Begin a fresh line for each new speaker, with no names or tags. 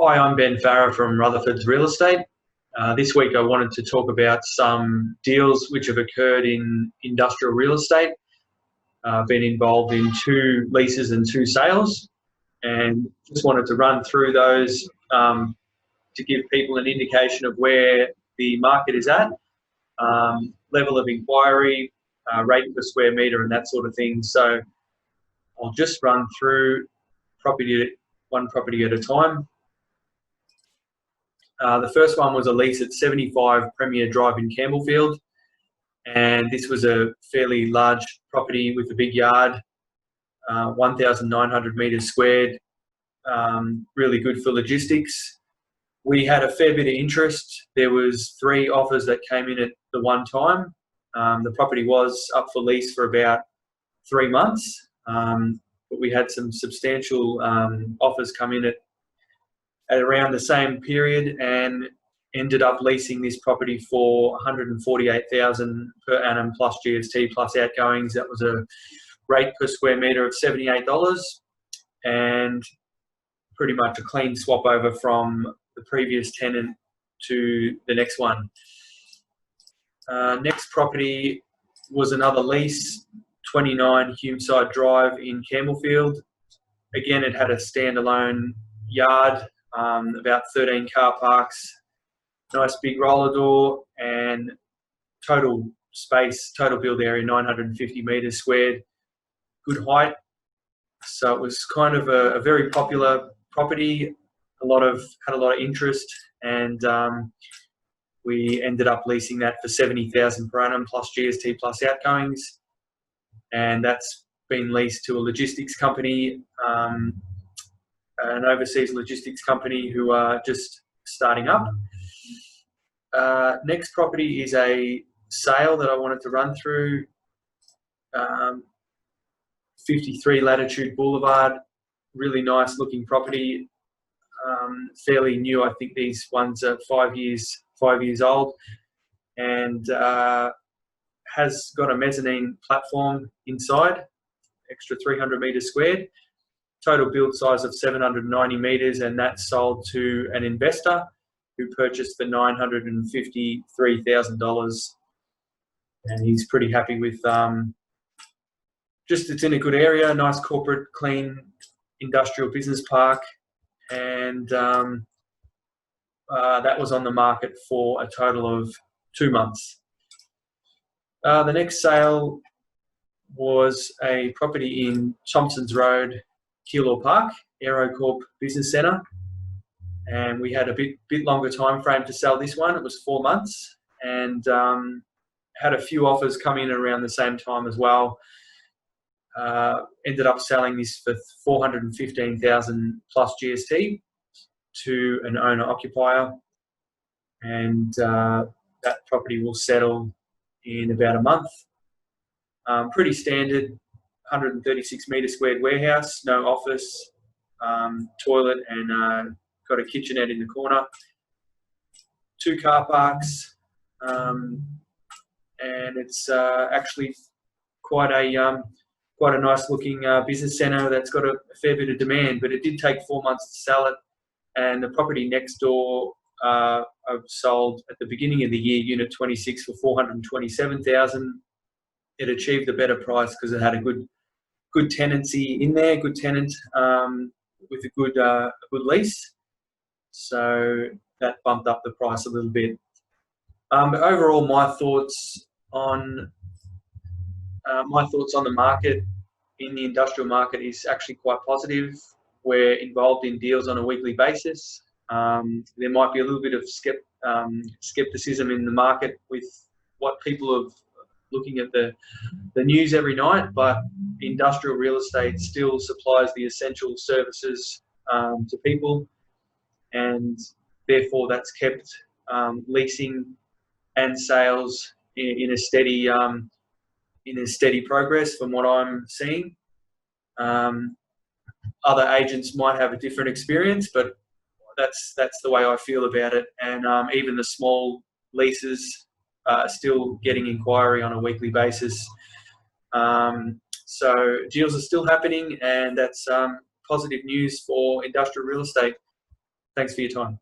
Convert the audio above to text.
Hi, I'm Ben Farrer from Rutherford's Real Estate. This week I wanted to talk about some deals which have occurred in industrial real estate. Been involved in 2 leases and 2 sales, and just wanted to run through those to give people an indication of where the market is at, level of inquiry, rate per square metre and that sort of thing. So I'll just run through one property at a time. The first one was a lease at 75 Premier Drive in Campbellfield, and this was a fairly large property with a big yard, 1,900 metres squared, really good for logistics. We had a fair bit of interest. There was 3 offers that came in at the one time. The property was up for lease for about 3 months, but we had some substantial offers come in at around the same period, and ended up leasing this property for $148,000 per annum plus GST plus outgoings. That was a rate per square metre of $78, and pretty much a clean swap over from the previous tenant to the next one. Next property was another lease, 29 Humeside Drive in Campbellfield. Again, it had a standalone yard, about 13 car parks, nice big roller door, and total build area 950 metres squared, good height. So it was kind of a very popular property, had a lot of interest, and we ended up leasing that for $70,000 per annum plus GST plus outgoings, and that's been leased to a logistics company, an overseas logistics company who are just starting up. Next property is a sale that I wanted to run through. 53 Latitude Boulevard, really nice looking property, fairly new. I think these ones are 5 years old, and has got a mezzanine platform inside, extra 300 metres squared. Total build size of 790 metres, and that's sold to an investor who purchased for $953,000. And he's pretty happy with it's in a good area, nice corporate, clean industrial business park, and that was on the market for a total of 2 months. The next sale was a property in Thompson's Road, Keilor Park, AeroCorp Business Centre, and we had a bit longer time frame to sell this one. It was 4 months, and had a few offers come in around the same time as well. Ended up selling this for $415,000 plus GST to an owner occupier, and that property will settle in about a month. Pretty standard, 136 metre squared warehouse, no office, toilet, and got a kitchenette in the corner, 2 car parks, and it's actually quite a nice looking business centre that's got a fair bit of demand. But it did take 4 months to sell it, and the property next door I've sold at the beginning of the year, Unit 26, for $427,000. It achieved a better price because it had a good tenancy in there, good tenant, with a good lease. So that bumped up the price a little bit. But overall, my thoughts on the market, in the industrial market, is actually quite positive. We're involved in deals on a weekly basis. There might be a little bit of skepticism in the market with what people are looking at the news every night, but industrial real estate still supplies the essential services to people, and therefore that's kept leasing and sales in a steady progress from what I'm seeing. Other agents might have a different experience, but that's the way I feel about it. And even the small leases are still getting inquiry on a weekly basis. So deals are still happening, and that's positive news for industrial real estate. Thanks for your time.